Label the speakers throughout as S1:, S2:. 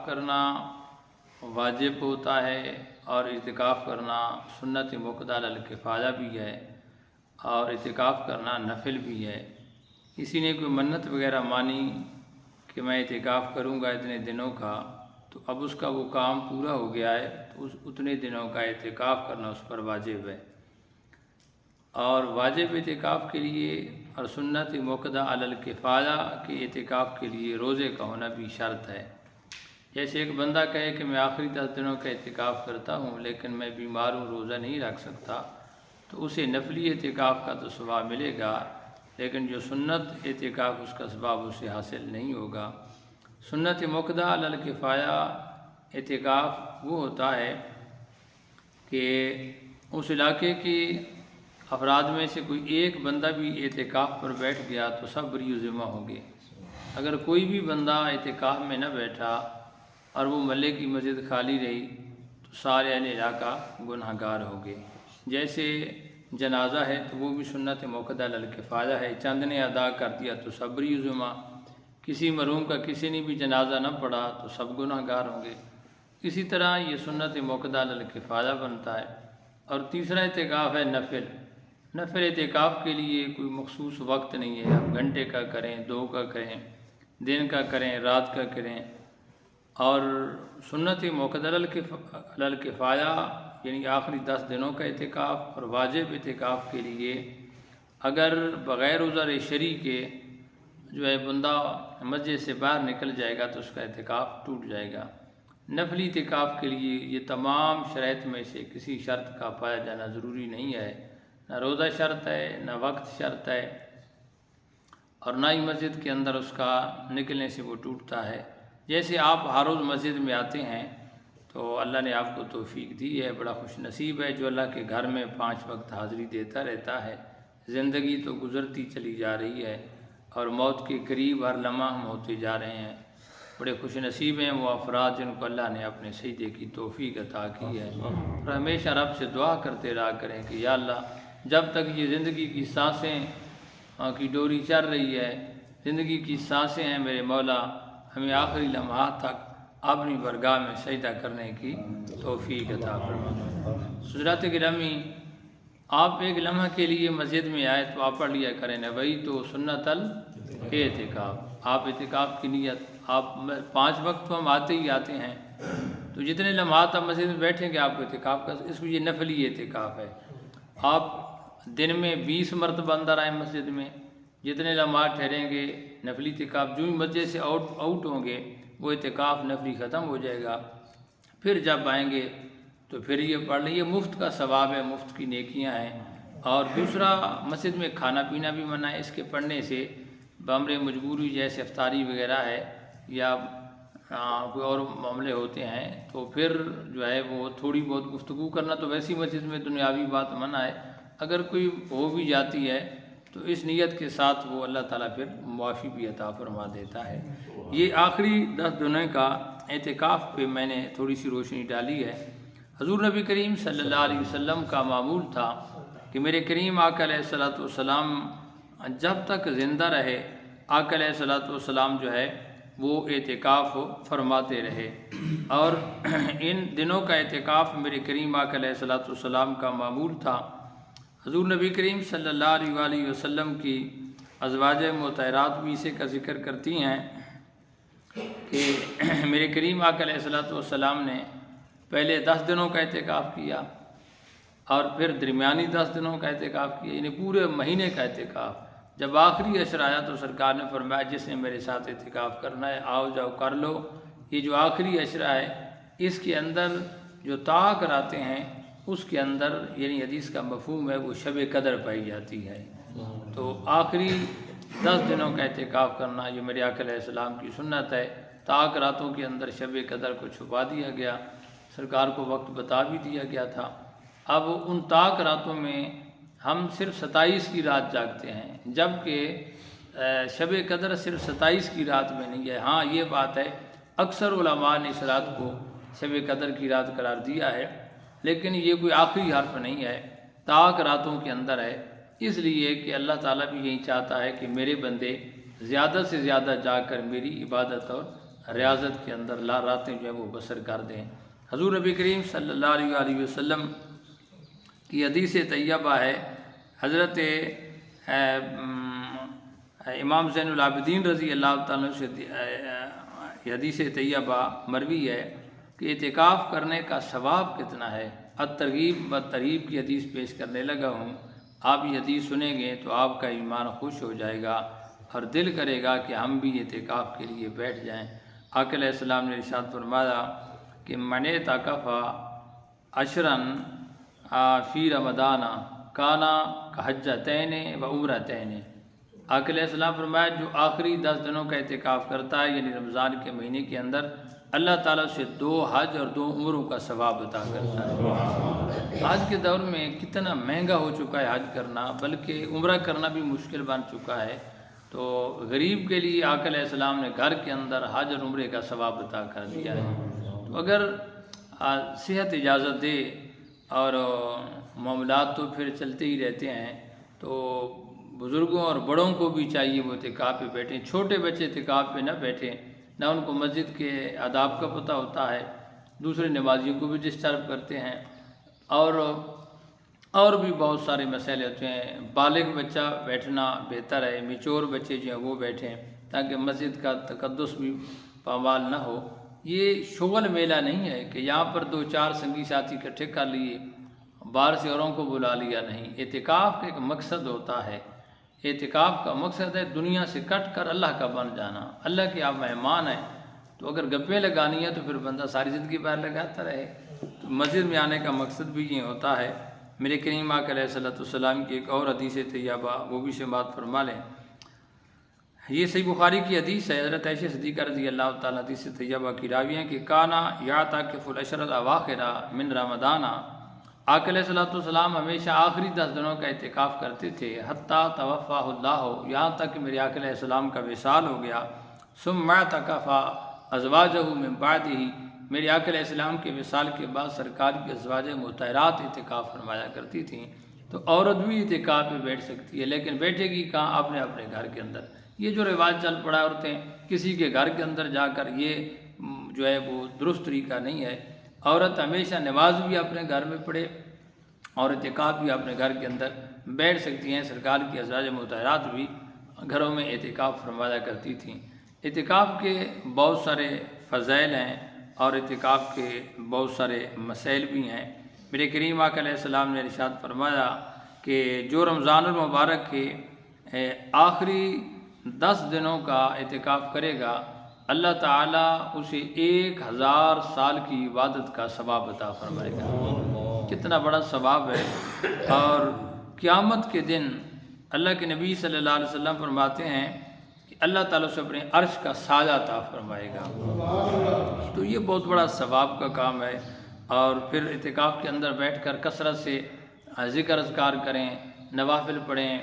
S1: کرنا واجب ہوتا ہے اور اعتکاف کرنا سنت موقدہ الکفایہ بھی ہے، اور اعتکاف کرنا نفل بھی ہے۔ کسی نے کوئی منت وغیرہ مانی کہ میں اعتکاف کروں گا اتنے دنوں کا، تو اب اس کا وہ کام پورا ہو گیا ہے تو اتنے دنوں کا اعتکاف کرنا اس پر واجب ہے۔ اور واجب اعتکاف کے لیے اور سنت موقدہ الکفایہ کے اعتکاف کے لیے روزے کا ہونا بھی شرط ہے۔ جیسے ایک بندہ کہے کہ میں آخری 10 دنوں کا اعتکاف کرتا ہوں لیکن میں بیمار ہوں، روزہ نہیں رکھ سکتا، تو اسے نفلی اعتکاف کا تو ثواب ملے گا، لیکن جو سنت اعتکاف اس کا ثواب اسے حاصل نہیں ہوگا۔ سنت موقدہ الکفایہ اعتکاف وہ ہوتا ہے کہ اس علاقے کے افراد میں سے کوئی ایک بندہ بھی اعتکاف پر بیٹھ گیا تو سب بری و ذمہ ہوں گے۔ اگر کوئی بھی بندہ اعتکاف میں نہ بیٹھا اور وہ محلے کی مسجد خالی رہی تو سارے اہل علاقہ گناہ گار ہوں گے۔ جیسے جنازہ ہے تو وہ بھی سنت موقدہ الکفایہ ہے، چند نے ادا کر دیا تو سب بری و ذمہ۔ کسی مرحوم کا کسی نے بھی جنازہ نہ پڑھا تو سب گناہ گار ہوں گے۔ اسی طرح یہ سنت موقدہ الکفایہ بنتا ہے۔ اور تیسرا اعتکاف ہے نفل۔ نفل اعتکاف کے لیے کوئی مخصوص وقت نہیں ہے، آپ گھنٹے کا کریں، 2 کا کریں، دن کا کریں، رات کا کریں۔ اور سنت موقدہ الکفایہ یعنی آخری 10 دنوں کا اعتکاف اور واجب اعتکاف کے لیے اگر بغیر عذر شرعی کے جو ہے بندہ مسجد سے باہر نکل جائے گا تو اس کا اعتکاف ٹوٹ جائے گا۔ نفلی اعتکاف کے لیے یہ تمام شرائط میں سے کسی شرط کا پایا جانا ضروری نہیں ہے، نہ روزہ شرط ہے، نہ وقت شرط ہے، اور نہ ہی مسجد کے اندر اس کا نکلنے سے وہ ٹوٹتا ہے۔ جیسے آپ ہر روز مسجد میں آتے ہیں تو اللہ نے آپ کو توفیق دی ہے، بڑا خوش نصیب ہے جو اللہ کے گھر میں 5 وقت حاضری دیتا رہتا ہے۔ زندگی تو گزرتی چلی جا رہی ہے اور موت کے قریب ہر لمحہ ہم ہوتے جا رہے ہیں۔ بڑے خوش نصیب ہیں وہ افراد جن کو اللہ نے اپنے سجدے کی توفیق عطا کی ہے، اور ہمیشہ رب سے دعا کرتے رہا کریں کہ یا اللہ جب تک یہ زندگی کی سانسیں کی ڈوری چل رہی ہے، زندگی کی سانسیں ہیں میرے مولا، ہمیں آخری لمحات تک اپنی برگاہ میں سجدہ کرنے کی توفیق عطا فرما۔ حضرات گرامی، آپ ایک لمحہ کے لیے مسجد میں آئے تو آپ پڑھ لیا کریں وہی تو سنت الاعتکاف۔ آپ اعتکاف کی نیت، آپ 5 وقت تو ہم آتے ہی آتے ہیں، تو جتنے لمحات آپ مسجد میں بیٹھیں گے آپ کو اعتکاف کا، اس کو یہ نفلی اعتکاف ہے۔ آپ دن میں 20 مرتبہ اندر آئیں مسجد میں، جتنے لمحات ٹھہریں گے نفلی اعتکاف، جو ہی مسجد سے آؤٹ ہوں گے وہ اعتکاف نفلی ختم ہو جائے گا۔ پھر جب آئیں گے تو پھر یہ پڑھ لیں، یہ مفت کا ثواب ہے، مفت کی نیکیاں ہیں۔ اور دوسرا مسجد میں کھانا پینا بھی منع ہے، اس کے پڑھنے سے بامر مجبوری جیسے افطاری وغیرہ ہے یا کوئی اور معاملے ہوتے ہیں تو پھر جو ہے وہ تھوڑی بہت گفتگو کرنا تو ویسی مسجد میں دنیاوی بات منع ہے، اگر کوئی ہو بھی جاتی ہے تو اس نیت کے ساتھ وہ اللہ تعالیٰ پھر معافی بھی عطا فرما دیتا ہے۔ یہ آخری 10 دنوں کا اعتکاف پہ میں نے تھوڑی سی روشنی ڈالی ہے۔ حضور نبی کریم صلی اللہ علیہ وسلم کا معمول تھا کہ میرے کریم آقا علیہ الصلوۃ والسلام جب تک زندہ رہے آقا علیہ الصلوۃ والسلام جو ہے وہ اعتکاف فرماتے رہے، اور ان دنوں کا اعتکاف میرے کریم آقا علیہ الصلوۃ والسلام کا معمول تھا۔ حضور نبی کریم صلی اللہ علیہ وآلہ وسلم کی ازواج مطہرات بھی اسے کا ذکر کرتی ہیں کہ میرے کریم آقا علیہ الصلوۃ والسلام نے پہلے 10 دنوں کا اعتکاف کیا اور پھر درمیانی 10 دنوں کا اعتکاف کیا، یعنی پورے مہینے کا اعتکاف۔ جب آخری عشر آیا تو سرکار نے فرمایا جس نے میرے ساتھ اعتکاف کرنا ہے آؤ جاؤ کر لو۔ یہ جو آخری عشرہ ہے اس کے اندر جو طاعہ کراتے ہیں اس کے اندر یعنی حدیث کا مفہوم ہے وہ شب قدر پائی جاتی ہے۔ تو آخری 10 دنوں کا اعتکاف کرنا یہ میرے آقا علیہ السلام کی سنت ہے۔ طاعہ راتوں کے اندر شب قدر کو چھپا دیا گیا، سرکار کو وقت بتا بھی دیا گیا تھا۔ اب ان طاعہ راتوں میں ہم صرف 27 کی رات جاگتے ہیں، جبکہ شب قدر صرف 27 کی رات میں نہیں ہے۔ ہاں یہ بات ہے اکثر علماء نے اس رات کو شب قدر کی رات قرار دیا ہے، لیکن یہ کوئی آخری حرف نہیں ہے، طاعہ راتوں کے اندر ہے، اس لیے کہ اللہ تعالیٰ بھی یہی چاہتا ہے کہ میرے بندے زیادہ سے زیادہ جا کر میری عبادت اور ریاضت کے اندر راتیں جو ہے وہ بسر کر دیں۔ حضور نبی کریم صلی اللہ علیہ وآلہ وسلم کی حدیث طیبہ ہے، حضرت امام زین العابدین رضی اللہ تعالیٰ سے یہ حدیث طیبہ مروی ہے کہ اعتکاف کرنے کا ثواب کتنا ہے۔ الترغیب و ترہیب کی حدیث پیش کرنے لگا ہوں، آپ یہ حدیث سنیں گے تو آپ کا ایمان خوش ہو جائے گا اور دل کرے گا کہ ہم بھی اعتکاف کے لیے بیٹھ جائیں۔ آقا علیہ السلام نے ارشاد فرمایا کہ من اعتکف عشراً فی رمضان کانا کحجتین و عمرتین۔ آقا علیہ السلام فرمایا جو آخری 10 دنوں کا اعتکاف کرتا ہے یعنی رمضان کے مہینے کے اندر، اللہ تعالیٰ سے 2 حج اور 2 عمروں کا ثواب عطا کرتا ہے۔ آج کے دور میں کتنا مہنگا ہو چکا ہے حج کرنا، بلکہ عمرہ کرنا بھی مشکل بن چکا ہے، تو غریب کے لیے آقا علیہ السلام نے گھر کے اندر حج اور عمرے کا ثواب عطا کر دیا ہے۔ تو اگر صحت اجازت دے اور معاملات تو پھر چلتے ہی رہتے ہیں، تو بزرگوں اور بڑوں کو بھی چاہیے وہ اعتکاف پہ بیٹھیں، چھوٹے بچے اعتکاف پہ نہ بیٹھیں، نہ ان کو مسجد کے آداب کا پتہ ہوتا ہے، دوسرے نمازیوں کو بھی ڈسٹرب کرتے ہیں، اور بھی بہت سارے مسائل ہوتے ہیں۔ بالغ بچہ بیٹھنا بہتر ہے، میچور بچے جو ہیں وہ بیٹھیں تاکہ مسجد کا تقدس بھی پامال نہ ہو۔ یہ شغل میلہ نہیں ہے کہ یہاں پر 2-4 سنگی ساتھی اکٹھے کر لیے، باہر سے اوروں کو بلا لیا، نہیں۔ اعتکاف کا ایک مقصد ہوتا ہے، اعتکاف کا مقصد ہے دنیا سے کٹ کر اللہ کا بن جانا۔ اللہ کے آپ مہمان ہیں، تو اگر گپیں لگانی ہے تو پھر بندہ ساری زندگی باہر لگاتا رہے۔ تو مسجد میں آنے کا مقصد بھی یہ ہوتا ہے۔ میرے کریم آقا علیہ السلام کی ایک اور حدیث طیبہ وہ بھی سماعت فرما لیں۔ یہ صحیح بخاری کی حدیث ہے، حضرت عائشہ صدیقہ رضی اللہ تعالیٰ حدیث طیبہ کی راوی ہیں کہ کانا یعتکف العشر الاواخر من رمضان، آقا علیہ السلام ہمیشہ آخری 10 دنوں کا اعتکاف کرتے تھے، حتیٰ توفاہ اللہ، یہاں تک کہ میرے آقا علیہ السلام کا وصال ہو گیا۔ ثم اعتکف ازواجہ من بعدہ، میرے آقا علیہ السلام کے وصال کے بعد سرکار کی ازواج مطہرات اعتکاف فرمایا کرتی تھیں۔ تو عورت بھی اعتکاف پہ بیٹھ سکتی ہے، لیکن بیٹھے گی کہاں؟ اپنے اپنے گھر کے اندر۔ یہ جو رواج چل پڑا ہے عورتیں کسی کے گھر کے اندر جا کر، یہ جو ہے وہ درست طریقہ نہیں ہے۔ عورت ہمیشہ نماز بھی اپنے گھر میں پڑھے اور اعتکاف بھی اپنے گھر کے اندر بیٹھ سکتی ہیں۔ سرکار کی ازواج مطہرات بھی گھروں میں اعتکاف فرمایا کرتی تھیں۔ اعتکاف کے بہت سارے فضائل ہیں اور اعتکاف کے بہت سارے مسائل بھی ہیں۔ میرے کریم آقا علیہ السلام نے ارشاد فرمایا کہ جو رمضان المبارک کے آخری 10 دنوں کا اعتکاف کرے گا، اللہ تعالیٰ اسے 1000 سال کی عبادت کا ثواب عطا فرمائے گا۔ کتنا بڑا ثواب ہے۔ اور قیامت کے دن اللہ کے نبی صلی اللہ علیہ وسلم فرماتے ہیں کہ اللہ تعالیٰ سے اپنے عرش کا سایہ عطا فرمائے گا۔ تو یہ بہت بڑا ثواب کا کام ہے۔ اور پھر اعتکاف کے اندر بیٹھ کر کثرت سے ذکر اذکار کریں، نوافل پڑھیں،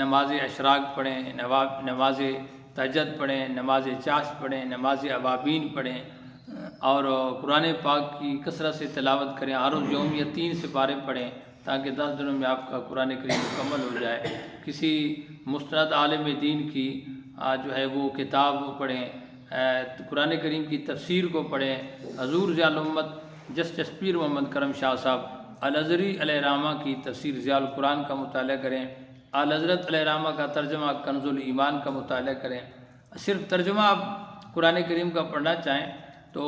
S1: نماز اشراق پڑھیں، نماز تہجد پڑھیں، نماز چاشت پڑھیں، نماز اوابین پڑھیں، اور قرآن پاک کی کثرت سے تلاوت کریں۔ ہر روز یومیہ 3 سپارے پڑھیں تاکہ 10 دنوں میں آپ کا قرآن کریم مکمل ہو جائے۔ کسی مستند عالم دین کی جو ہے وہ کتاب پڑھیں، قرآن کریم کی تفسیر کو پڑھیں۔ حضور ضیاء الامت جسٹس پیر محمد کرم شاہ صاحب الازہری علیہ رحمہ کی تفسیر ضیاء القرآن کا مطالعہ کریں۔ اعلیٰ حضرت علیہ رحمہ کا ترجمہ کنز الایمان کا مطالعہ کریں۔ صرف ترجمہ آپ قرآن کریم کا پڑھنا چاہیں تو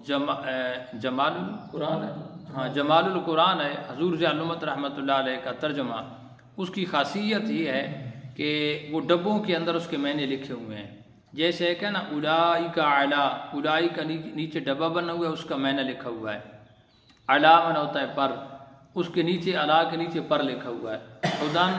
S1: جمال القرآن ہے، ہاں جمال القرآن ہے، حضور ضیاء الامت رحمۃ اللہ علیہ کا ترجمہ۔ اس کی خاصیت یہ ہے کہ وہ ڈبوں کے اندر اس کے معنی لکھے ہوئے ہیں۔ جیسے ایک ہے نا اولئک اعلیٰ، اولئک کا نیچے ڈبہ بنا ہوا ہے، اس کا معنی لکھا ہوا ہے۔ اعلیٰ معنی ہوتا ہے پر، اس کے نیچے اعلیٰ کے نیچے پر لکھا ہوا ہے۔ خدان